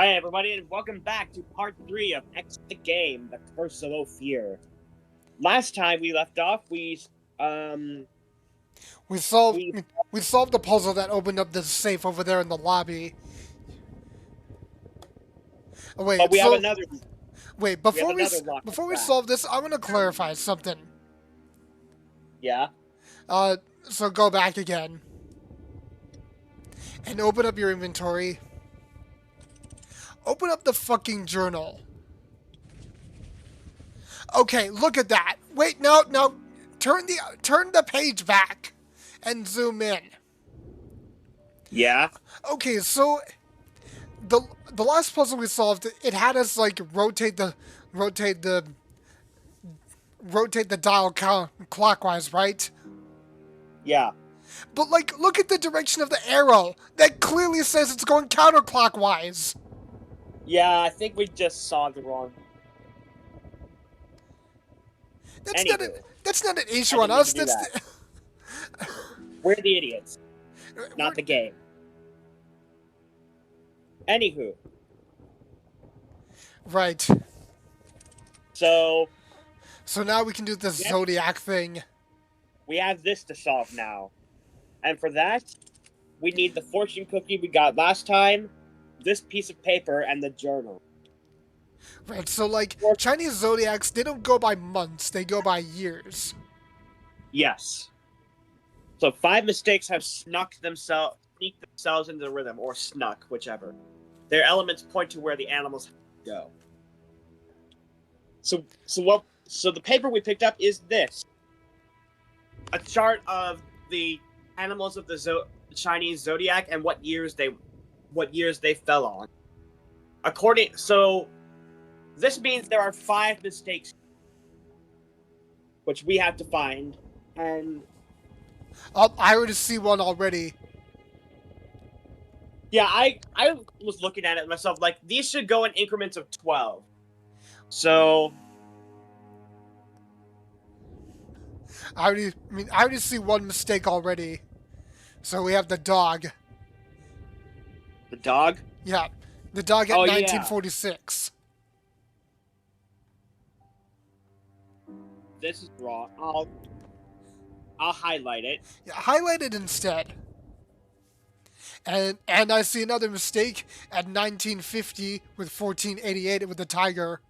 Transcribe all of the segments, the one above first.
Hi, everybody, and welcome back to part 3 of X the Game, The Curse of Ophir. Last time we left off, um, We solved we, we solved the puzzle that opened up the safe over there in the lobby. Oh, but wait, wait, we have another lock on before we track. solve this, I want to clarify something. Yeah? Uh, so go back again and open up your inventory. Open up the fucking journal. Okay, look at that. Wait, no. Turn the page back and zoom in. Yeah? Okay, so the the last puzzle we solved, it had us like rotate the rotate the dial clockwise, right? Yeah. But like, look at the direction of the arrow. That clearly says it's going counterclockwise. Yeah, I think we just saw the wrong... That's not a Anywho, that's not an I issue on didn't mean us. to do That's that. We're the idiots, we're, not the game. Anywho, right. so So now we can do the we have, zodiac thing. we have this to solve now. And for that, we need the fortune cookie we got last time, this piece of paper, and the journal. Right. So like Chinese zodiacs, they don't go by months; they go by years. Yes. So 5 mistakes have sneaked themselves into the rhythm, or snuck, whichever. Their elements point to where the animals go. So the paper we picked up is this: a chart of the animals of the Chinese zodiac and what years they fell on. So this means there are 5 mistakes, which we have to find, and I already see one already. yeah, I was looking at it myself. Like, these should go in increments of 12. So I already see one mistake already. So we have the dog. the dog. Yeah, the dog at Oh yeah, 1946. this is wrong. I'll highlight it. Yeah, highlight it instead. And I see another mistake at 1950 with 1488 with the tiger.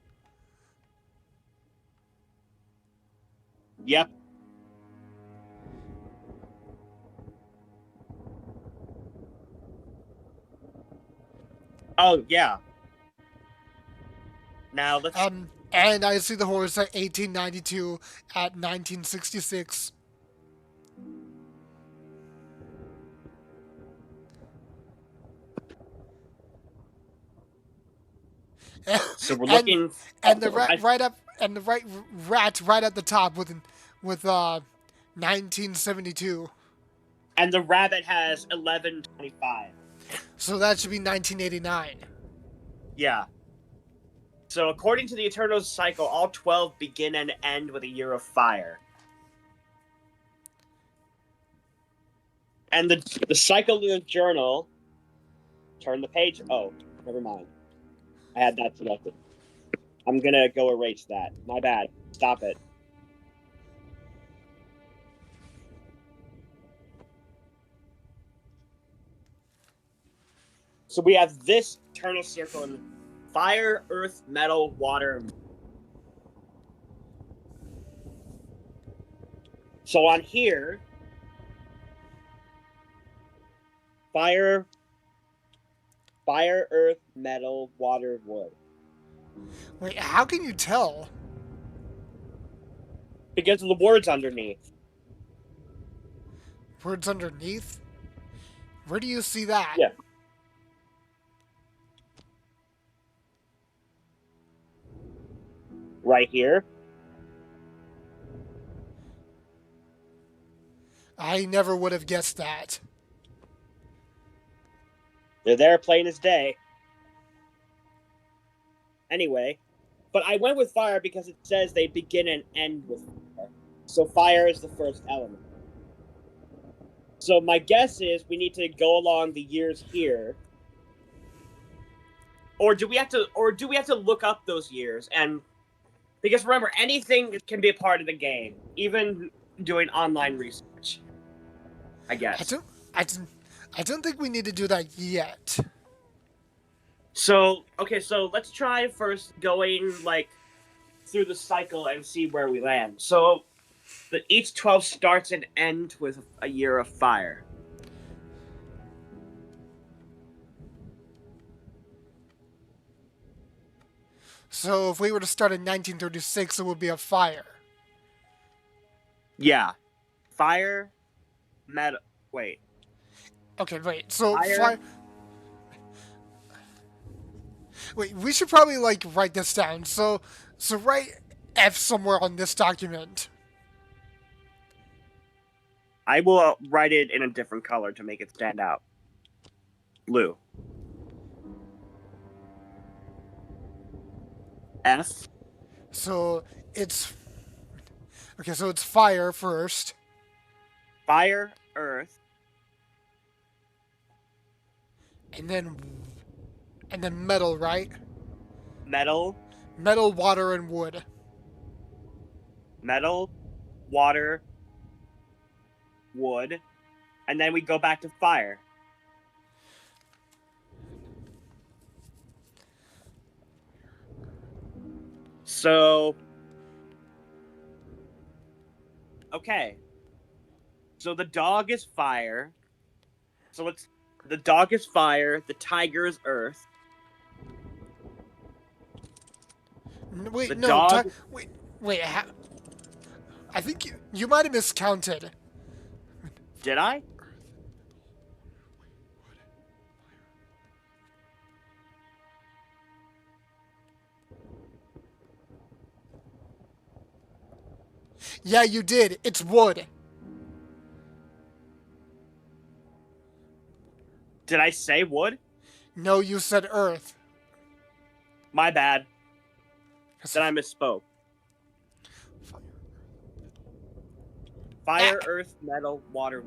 Yep. Oh yeah. Now let's. And I see the horse at 1892 at 1966. So we're and looking. and the rat right up and the rat right at the top with 1972. And the rabbit has 1125. So that should be 1989. Yeah. So according to the Eternal Cycle, all 12 begin and end with a year of fire. And the cycle of the journal. Turn the page. Oh, never mind. I had that selected. I'm gonna go erase that. My bad. Stop it. So we have this eternal circle in fire, earth, metal, water. So on here, fire, earth, metal, water, wood. Wait, how can you tell? Because of the words underneath. Words underneath? Where do you see that? Yeah. Right here. I never would have guessed that. They're there plain as day. Anyway, but I went with fire because it says they begin and end with fire. So fire is the first element. So my guess is we need to go along the years here. or do we have to look up those years? And because remember, anything can be a part of the game, even doing online research. I I guess. don't, I don't, I don't think we need to do that yet. So okay, so let's try first going like through the cycle and see where we land. So each 12 starts and ends with a year of fire. So if we were to start in 1936, it would be a fire. Yeah, fire, metal. Wait, Okay, wait. So fire. fire. Wait, we should probably like write this down. So write F somewhere on this document. I will write it in a different color to make it stand out. Blue. F. So it's okay. So it's fire first, Fire, earth, and then metal, right? metal, Metal, water, and wood. metal, water, wood, and then we go back to fire. So, okay. So the dog is fire. So the dog is fire, the tiger is earth. Wait, The no. dog. Wait. I think you might have miscounted. Did I? Yeah, you did. It's wood. Did I say wood? No, you said earth. My bad. Then I misspoke. Fire, earth, metal, water.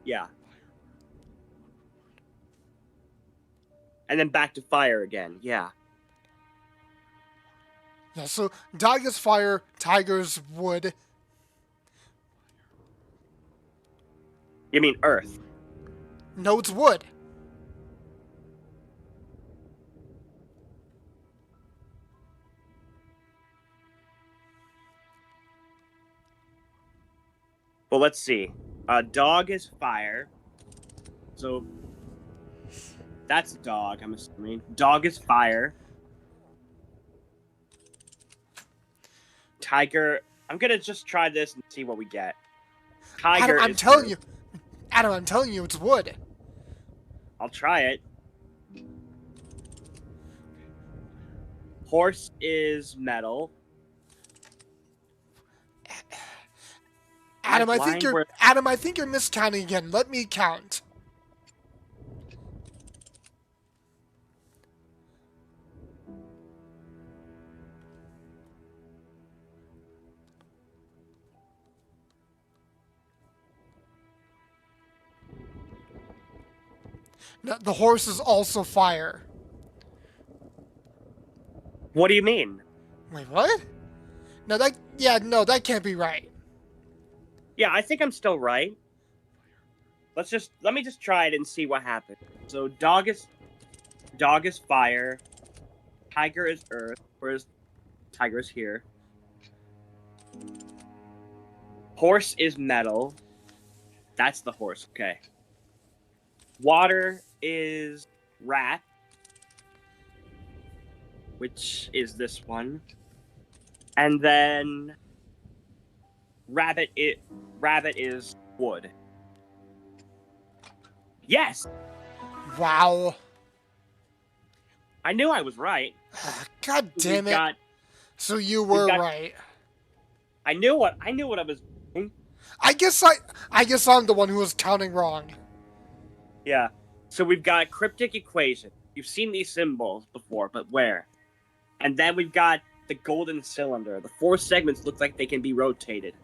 Yeah. And then back to fire again. Yeah. Yeah, so dog is fire, tiger's wood. You mean earth? No, it's wood. Well, let's see. Dog is fire. So that's a dog, I'm assuming. Dog is fire. Tiger. I'm gonna just try this and see what we get. Tiger Adam, I'm is telling earth. you. Adam, I'm telling you, it's wood. I'll try it. Horse is metal. Adam, My I think blind word- you're miscounting again. Let me count. No, the horse is also fire. What do you mean? Wait, what? No, that can't be right. Yeah, I think I'm still right. Let me just try it and see what happens. So dog is fire. Tiger is earth. Whereas tiger is here. Horse is metal. That's the horse. Okay. Water is rat, which is this one. And then rabbit is wood. Yes, Wow. I knew I was right. God damn We it. got So you were got- right. I knew what I was doing. I guess I'm the one who was counting wrong. Yeah. So we've got a cryptic equation. You've seen these symbols before, but where? And then we've got the golden cylinder. The four segments look like they can be rotated.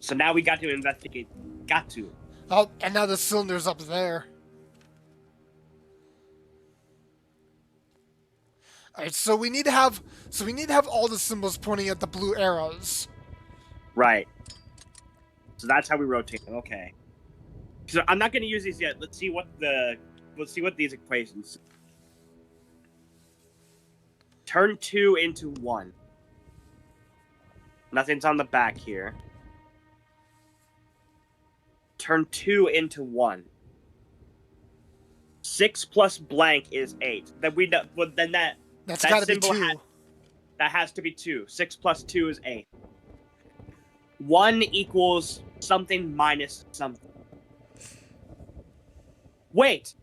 So now we got to investigate. Got to. Oh, and now the cylinder's up there. All right, so we need to have all the symbols pointing at the blue arrows. Right. So that's how we rotate them. Okay. So I'm not going to use these yet. Let's see what these equations. Turn 2 into 1. Nothing's on the back here. Turn 2 into 1. 6 plus blank is 8. Then we know. Well, then That's that got to be symbol 2. that has to be 2. 6 plus 2 is 8. 1 equals something minus something. Wait.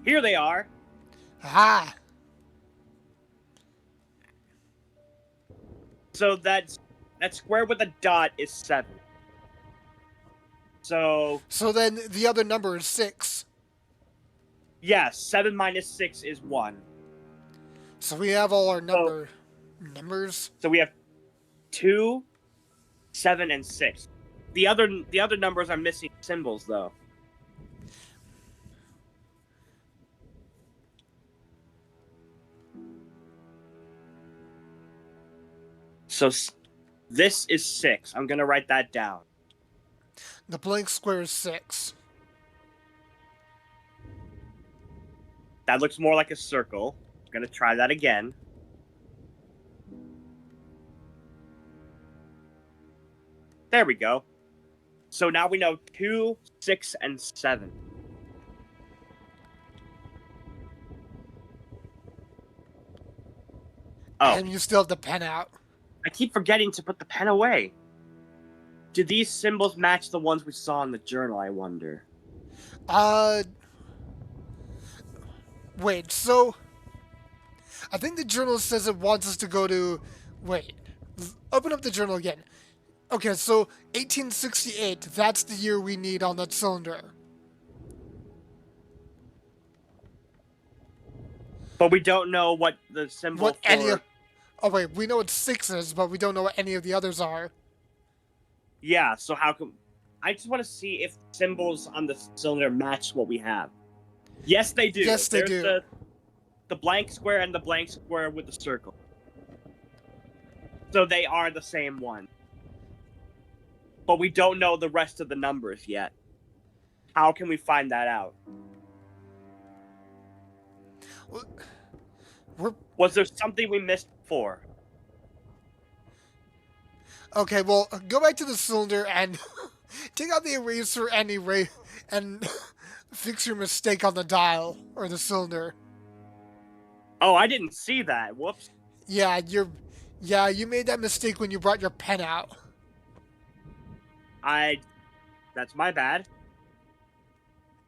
Here they are. Ah. So that square with a dot is 7. So So then the other number is 6. yeah, 7 minus 6 is 1. So we have all our numbers. So we have 2, 7, and 6. The other numbers are missing symbols though. So this is 6. I'm gonna write that down. The blank square is 6. That looks more like a circle. I'm gonna try that again. There we go. So now we know 2, 6, and 7. Oh, And you still have the pen out. I keep forgetting to put the pen away. Do these symbols match the ones we saw in the journal, I wonder? Wait, so I think the journal says it wants us to go to. Wait, open up the journal again. Okay, so 1868, that's the year we need on that cylinder. But we don't know what the symbol What any for... of. Oh, wait, we know what 6 is, but we don't know what any of the others are. Yeah, so how come... I just want to see if symbols on the cylinder match what we have. Yes, they do. Yes, they do. The blank square and the blank square with the circle. So they are the same one. But we don't know the rest of the numbers yet. How can we find that out? Was there something we missed before? Okay, well, go back to the cylinder and take out the eraser and and fix your mistake on the dial or the cylinder. Oh, I didn't see that. Whoops. Yeah, you made that mistake when you brought your pen out. That's my bad.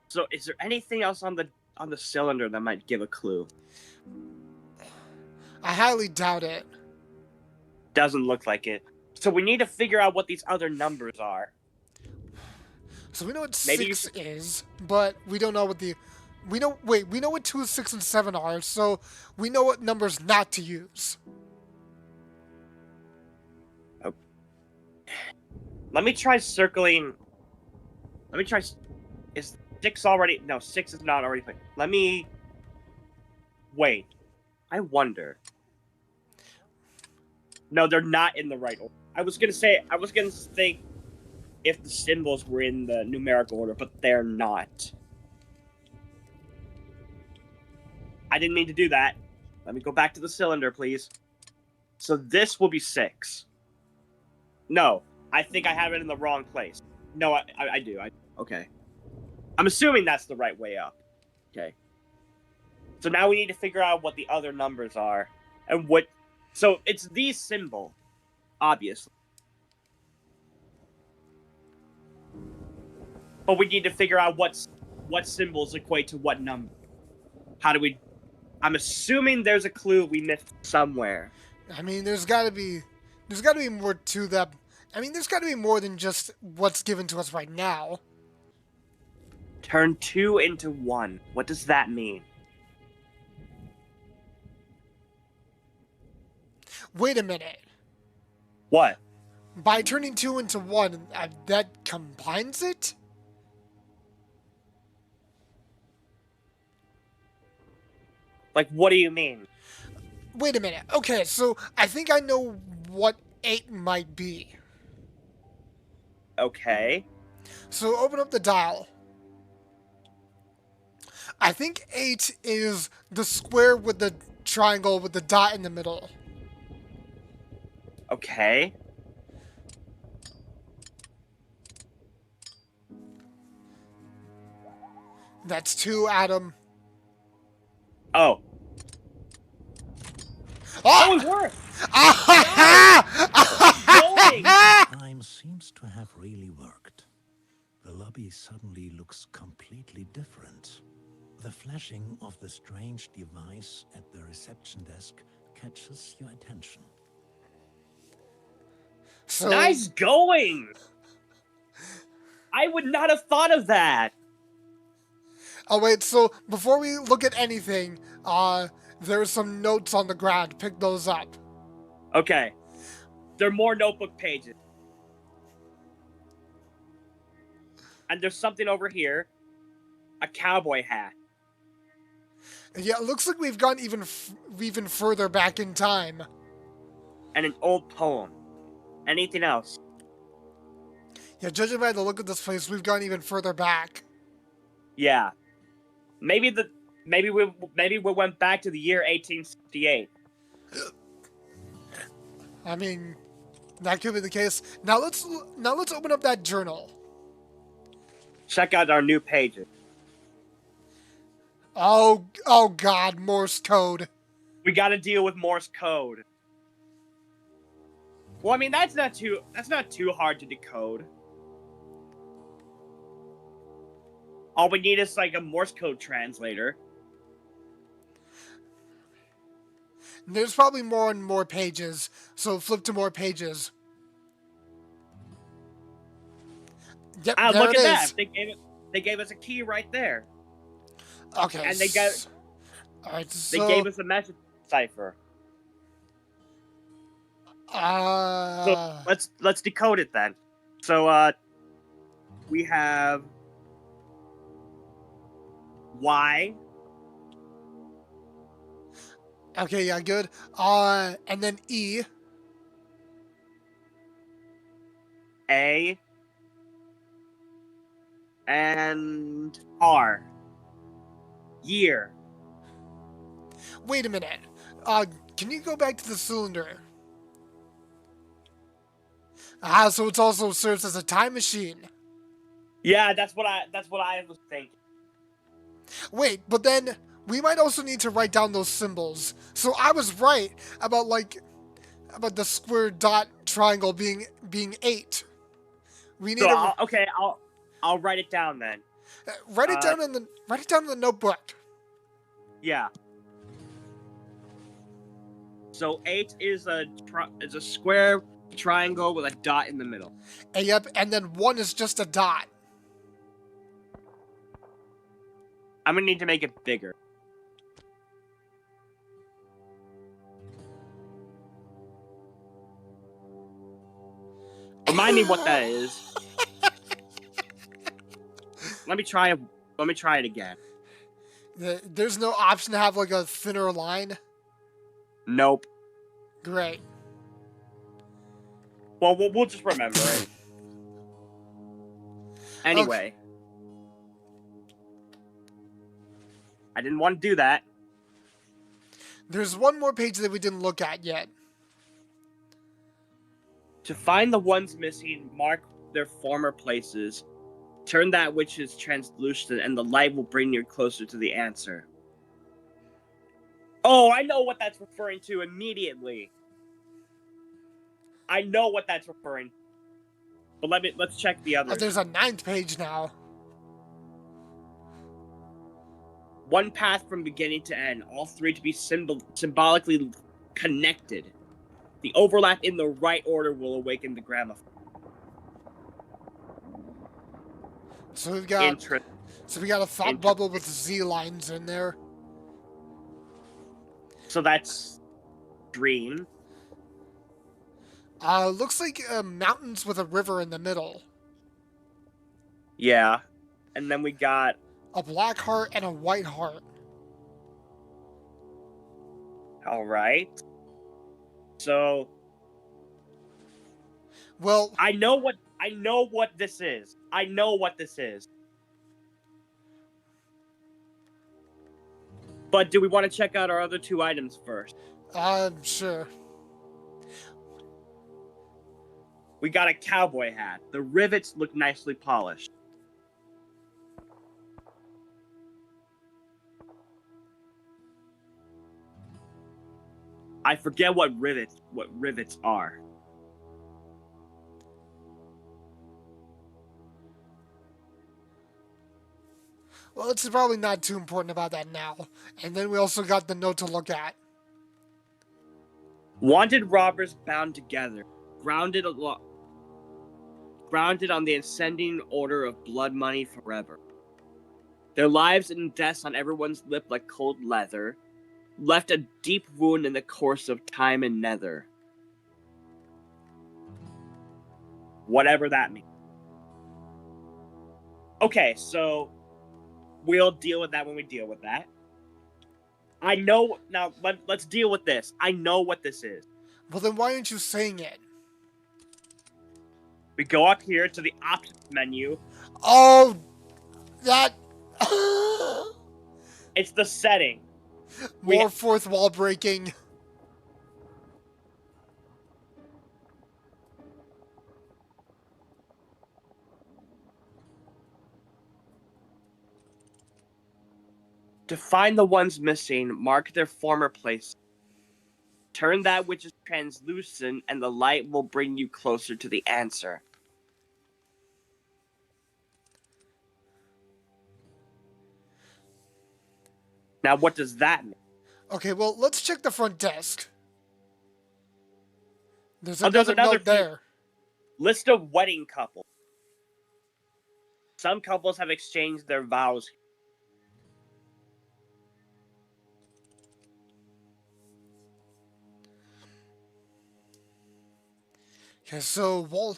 So, is there anything else on the cylinder that might give a clue? I highly doubt it. Doesn't look like it. So we need to figure out what these other numbers are. So we know what Maybe 6 is, but we don't know what we know what 2, 6, and 7 are, so we know what numbers not to use. Oh. Let me try circling. Let me try. Is 6 already? No, 6 is not already played. Let me. Wait. I wonder. No, they're not in the right order. I was gonna think if the symbols were in the numerical order, but they're not. I didn't mean to do that. Let me go back to the cylinder, please. So this will be 6. No, I think I have it in the wrong place. No, I do. Okay. I'm assuming that's the right way up. Okay. So now we need to figure out what the other numbers are. And what... So it's these symbol, obviously. But we need to figure out what symbols equate to what number. How do we... I'm assuming there's a clue we missed somewhere. I mean, there's got to be more to that. I mean, there's got to be more than just what's given to us right now. Turn 2 into 1. What does that mean? Wait a minute. What? By turning 2 into 1, that combines it? Like, what do you mean? Wait a minute. Okay, so I think I know what 8 might be. Okay. So open up the dial. I think 8 is the square with the triangle with the dot in the middle. Okay. That's 2, Adam. Oh. Oh, it Oh! worked! Going! Time seems to have really worked. The lobby suddenly looks completely different. The flashing of the strange device at the reception desk catches your attention. So, Nice going! I would not have thought of that. oh wait, so before we look at anything, there's some notes on the ground. Pick those up. Okay. There are more notebook pages. And there's something over here. A cowboy hat. Yeah, it looks like we've gone even further back in time. And an old poem. Anything else? Yeah, judging by the look of this place, we've gone even further back. Yeah. Maybe we went back to the year 1868. I mean, that could be the case. Now let's open up that journal. Check out our new pages. Oh God, Morse code. We got to deal with Morse code. Well, I mean that's not too hard to decode. All we need is like a Morse code translator. There's probably more and more pages, so flip to more pages. Yep, there Look it at is. that. They gave us a key right there. Okay. And they got. Alright, They so. gave us a message cipher. So let's decode it then. So we have Y. Okay, yeah, good. And then E. A. And R. Year. Wait a minute. Can you go back to the cylinder? So it also serves as a time machine. Yeah, that's what I was thinking. Wait, but then we might also need to write down those symbols. So I was right about about the square dot triangle being 8. We need So to I'll write it down then. write it down in the notebook. Yeah. So 8 is a square triangle with a dot in the middle. Yep, and then 1 is just a dot. I'm gonna need to make it bigger. Remind me what that is. Let me try it again. There's no option to have like a thinner line. Nope. Great. Well, we'll just remember it. Anyway. Okay. I didn't want to do that. There's one more page that we didn't look at yet. To find the ones missing, mark their former places. Turn that which is translucent, and the light will bring you closer to the answer. Oh, I know what that's referring to immediately. I know what that's referring to. But let's check the others. There's a 9th page now. One path from beginning to end, all 3 to be symbolically connected. The overlap in the right order will awaken the gramophone. So we got a thought bubble with Z lines in there. So that's dream. Looks like mountains with a river in the middle. Yeah. And then we got a black heart and a white heart. All right. So Well, I know what this is. I know what this is. But do we want to check out our other two items first? I'm sure. We got a cowboy hat. The rivets look nicely polished. I forget what rivets are. Well, it's probably not too important about that now. And then we also got the note to look at. Wanted robbers bound together, grounded grounded on the ascending order of blood money forever. Their lives and deaths on everyone's lip like cold leather, left a deep wound in the course of time and nether. Whatever that means. Okay, so we'll deal with that when we deal with that. I know now. Let's deal with this. I know what this is. Well, then why aren't you saying it? We go up here to the options menu. Oh, that. It's the setting. More fourth wall breaking. To find the ones missing, mark their former place. Turn that which is translucent, and the light will bring you closer to the answer. Now, what does that mean? Okay, well, let's check the front desk. There's Oh, there's another another note there. list of wedding couples. Some couples have exchanged their vows. Okay, so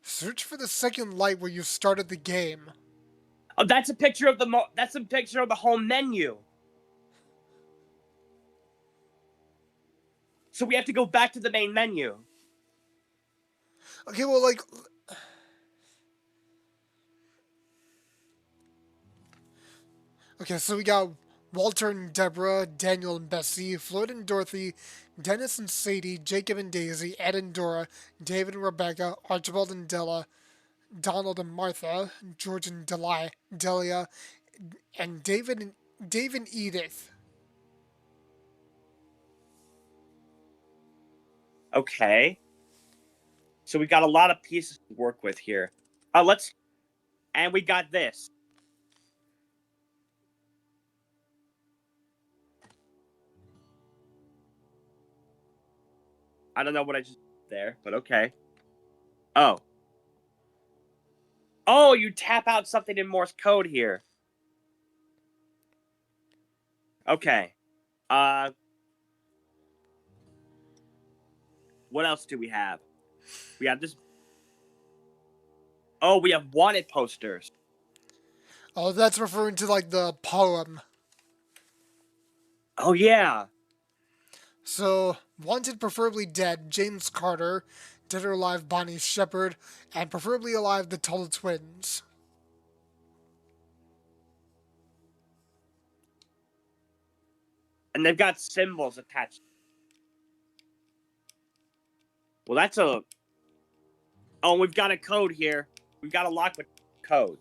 search for the second light where you started the game. Oh, that's a picture of the home menu. So we have to go back to the main menu. Okay, well, like. Okay, so we got Walter and Deborah, Daniel and Bessie, Floyd and Dorothy, Dennis and Sadie, Jacob and Daisy, Ed and Dora, David and Rebecca, Archibald and Della, Donald and Martha, George and Delia, and Dave and Edith. Okay. So we got a lot of pieces to work with here. And we got this. I don't know what I just did there, but okay. Oh. Oh, you tap out something in Morse code here. Okay. What else do we have? We have this. Oh, we have wanted posters. Oh, that's referring to like the poem. Oh, yeah. So, wanted preferably dead, James Carter, dead or alive, Bonnie Shepherd, and preferably alive, the Tuttle twins. And they've got symbols attached. Well, that's a. Oh, we've got a code here. We've got a lock with code.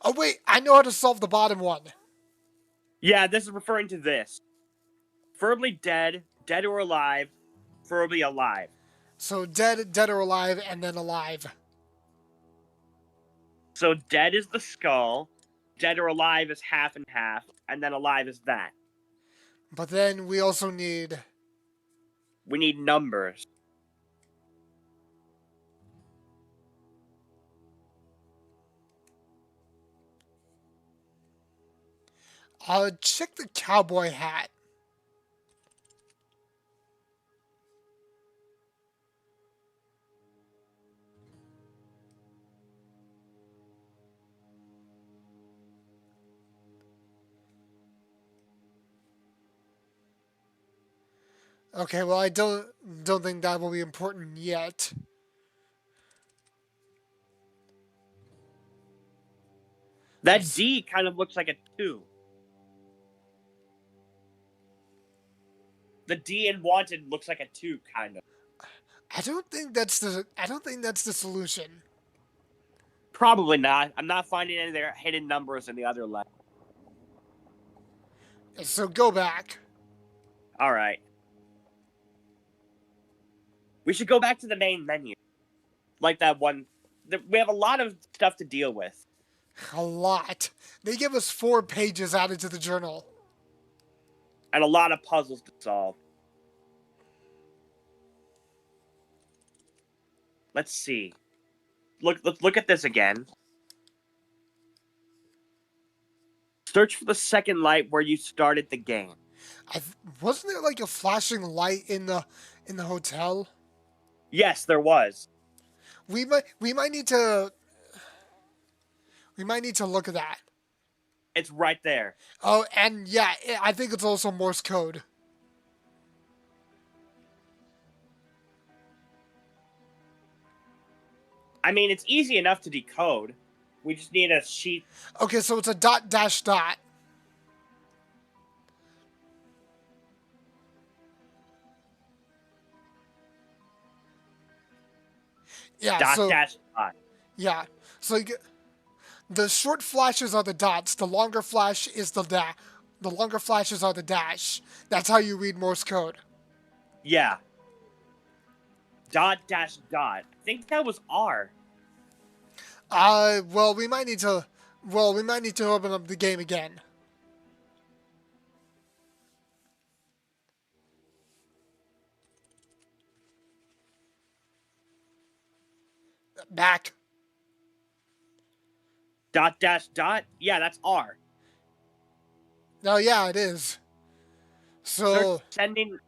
Oh wait, I know how to solve the bottom one. Yeah, this is referring to this. Preferably dead, dead or alive, preferably alive. So dead or alive, and then alive. So dead is the skull, dead or alive is half and half, and then alive is that. But then we also need. We need numbers. Check the cowboy hat. Okay, well, I don't think that will be important yet. That D kind of looks like a 2. The D in wanted looks like a 2, kind of. I don't think that's the solution. Probably not. I'm not finding any of their hidden numbers in the other letter. So go back. All right. We should go back to the main menu. Like that one. We have a lot of stuff to deal with. A lot. They give us 4 pages added to the journal. And a lot of puzzles to solve. Let's see. Let's look at this again. Search for the second light where you started the game. Wasn't there like a flashing light in the hotel? Yes, there was. We might need to look at that. It's right there. Oh, and yeah, I think it's also Morse code. I mean, it's easy enough to decode. We just need a sheet. Okay, so it's a dot dash dot. Yeah, Dot so dash dot. yeah, so the short flashes are the dots. The longer flash is the longer flashes are the dash. That's how you read Morse code. Yeah. Dot dash dot. I think that was R. Well, we might need to open up the game again. Back. Dot dash dot. Yeah, that's R. Oh yeah, it is. So Search sending.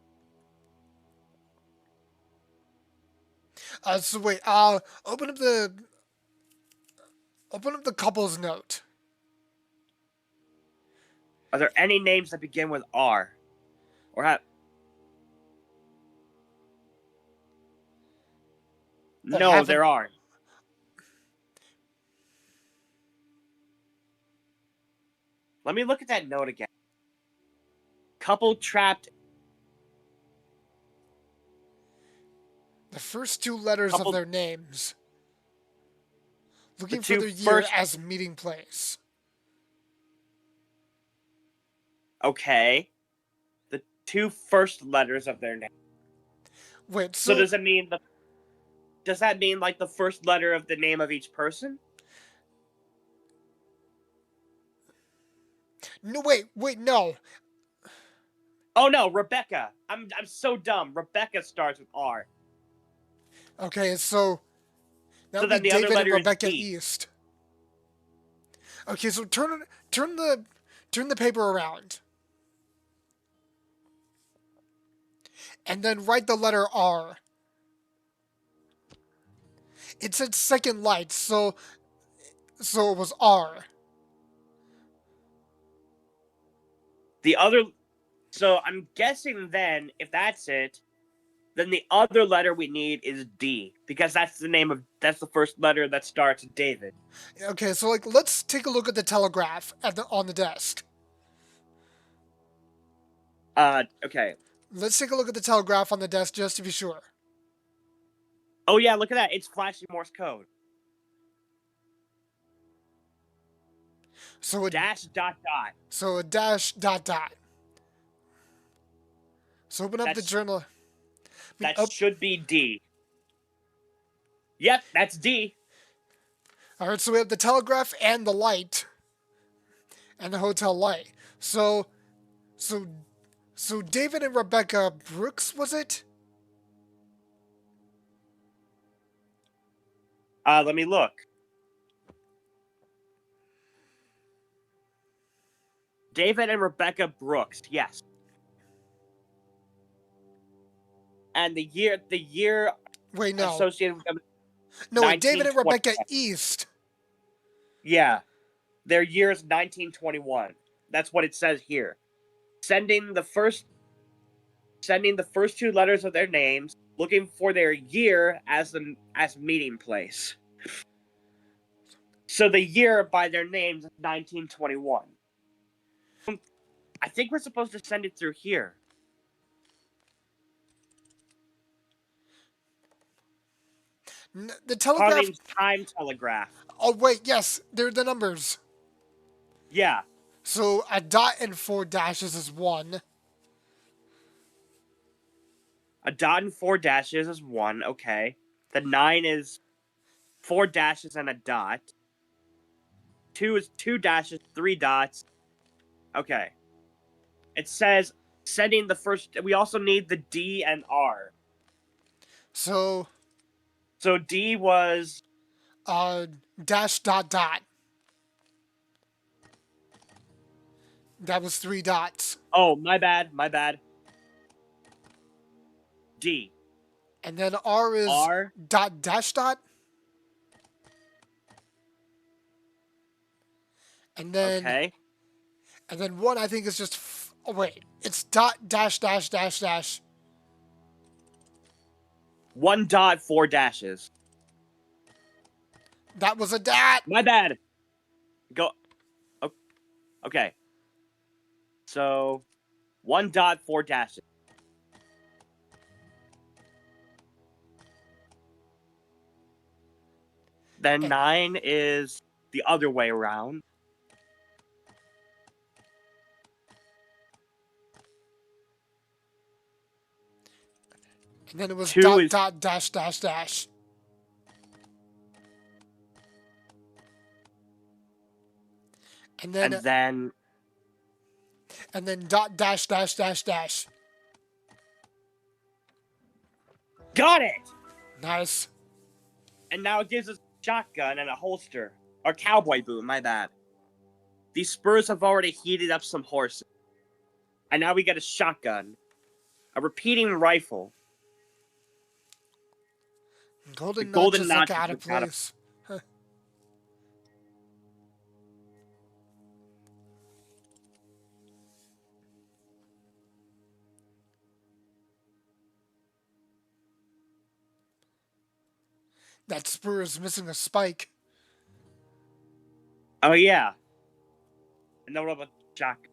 so wait, open up the couple's note. Are there any names that begin with R? Or have. No, haven't- there aren't. Let me look at that note again. Couple trapped. The first 2 letters Couple- of their names. Looking The for two their year first- as meeting place. Okay. The 2 first letters of their name. Wait, So does it mean the? Does that mean like the first letter of the name of each person? no, wait, no. Oh no, Rebecca. I'm so dumb. Rebecca starts with R. Okay, so that So would then be the other David and letter is Rebecca D. East. Okay, so turn the paper around. And then write the letter R. It said second light, so it was R. The other. So I'm guessing then, if that's it, then the other letter we need is D because that's the first letter that starts David. Okay, so like let's take a look at the telegraph on the desk. Okay. Let's take a look at the telegraph on the desk just to be sure. Oh yeah, look at that. It's flashing Morse code. So a Dash dot dot. So a dash dot dot. So open up the That's- journal. That should be D. Yep, that's D. All right, so we have the telegraph and the light, and the hotel light. So David and Rebecca Brooks, was it? Let me look. David and Rebecca Brooks, yes. And the year Wait, no. associated with them. No, wait, David and 1920. Rebecca East. Yeah. Their year is 1921. That's what it says here. Sending the first sending the first two letters of their names, looking for their year as meeting place. So the year by their names is 1921. I think we're supposed to send it through here. The telegraph. Carling's time telegraph. Oh wait, yes, they're the numbers. Yeah. So a dot and 4 dashes is 1. A dot and 4 dashes is 1. Okay. The 9 is 4 dashes and a dot. 2 is 2 dashes, 3 dots. Okay. It says sending the first. We also need the D and R. So So D was dash dot dot. That was 3 dots. oh my bad. D. And then R is R. dot dash dot. And then Okay. 1 I think is just oh wait, it's dot dash dash dash dash. 1 dot, 4 dashes. That was a dot. My bad. Go. Okay. So 1 dot, 4 dashes. Then 9 is the other way around. And then it was 2 dot is dot dash dash dash. And then dot dash dash dash dash. got it. Nice. And now it gives us a shotgun and a holster. Or cowboy boot, my bad. These spurs have already heated up some horses. And now we get a shotgun. A repeating rifle. Golden golden notches look notches out of look out of- place. Huh. That spur is missing a spike. Oh, yeah. And then what about the shotgun?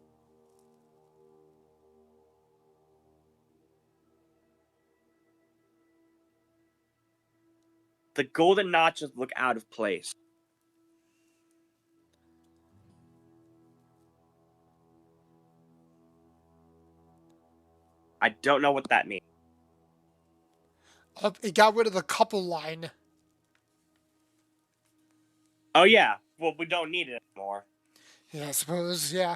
The golden notches look out of place. I don't know what that means. It got rid of the couple line. Oh, yeah. Well, we don't need it anymore. Yeah, I suppose, yeah.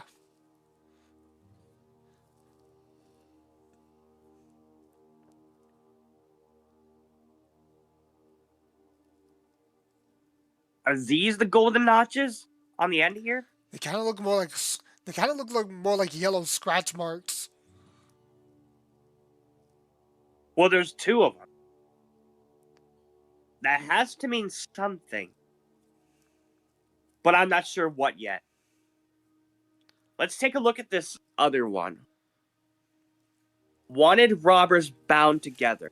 Are these the golden notches on the end here? They kind of look more like more like yellow scratch marks. Well, there's 2 of them. That has to mean something. But I'm not sure what yet. Let's take a look at this other one. Wanted robbers bound together.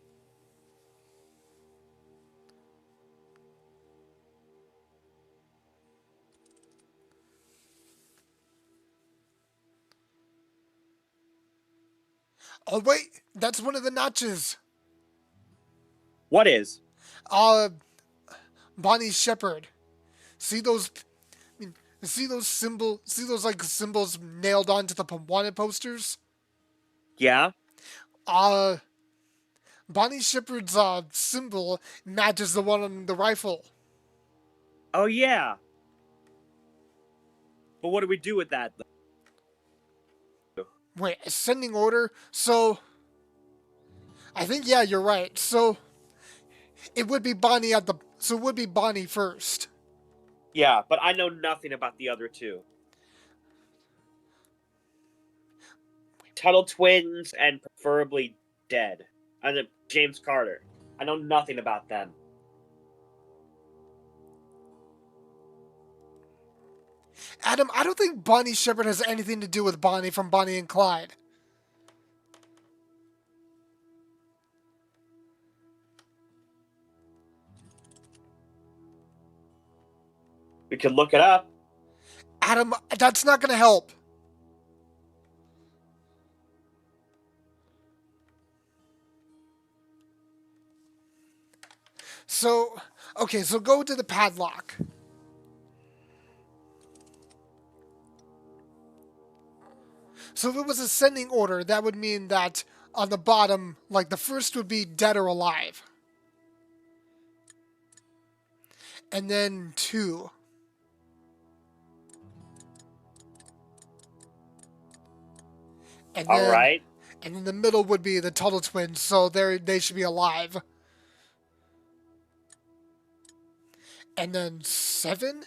Oh wait, that's one of the notches. What is? Bonnie Shepherd. See those? I mean, see those symbols nailed onto the wanted posters. Yeah? Bonnie Shepherd's symbol matches the one on the rifle. Oh, yeah. But what do we do with that, though? Wait, ascending order. So, I think yeah, you're right. So, it would be Bonnie first. Yeah, but I know nothing about the other 2. Tuttle twins and preferably dead. And then James Carter. I know nothing about them. Adam, I don't think Bonnie Shepherd has anything to do with Bonnie from Bonnie and Clyde. We could look it up. Adam, that's not going to help. So, okay, so go to the padlock. So if it was ascending order, that would mean that on the bottom, like the first would be dead or alive. And then 2. And All then, right. and in the middle would be the Tuttle twins, so they should be alive. And then 7?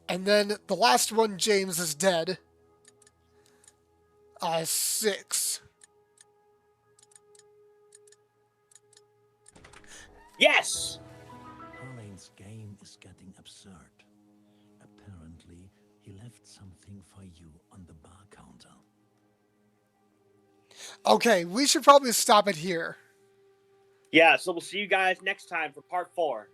And then the last one, James, is dead. 6. Yes. Harlane's game is getting absurd. Apparently, he left something for you on the bar counter. Okay, we should probably stop it here. Yeah, so we'll see you guys next time for part 4.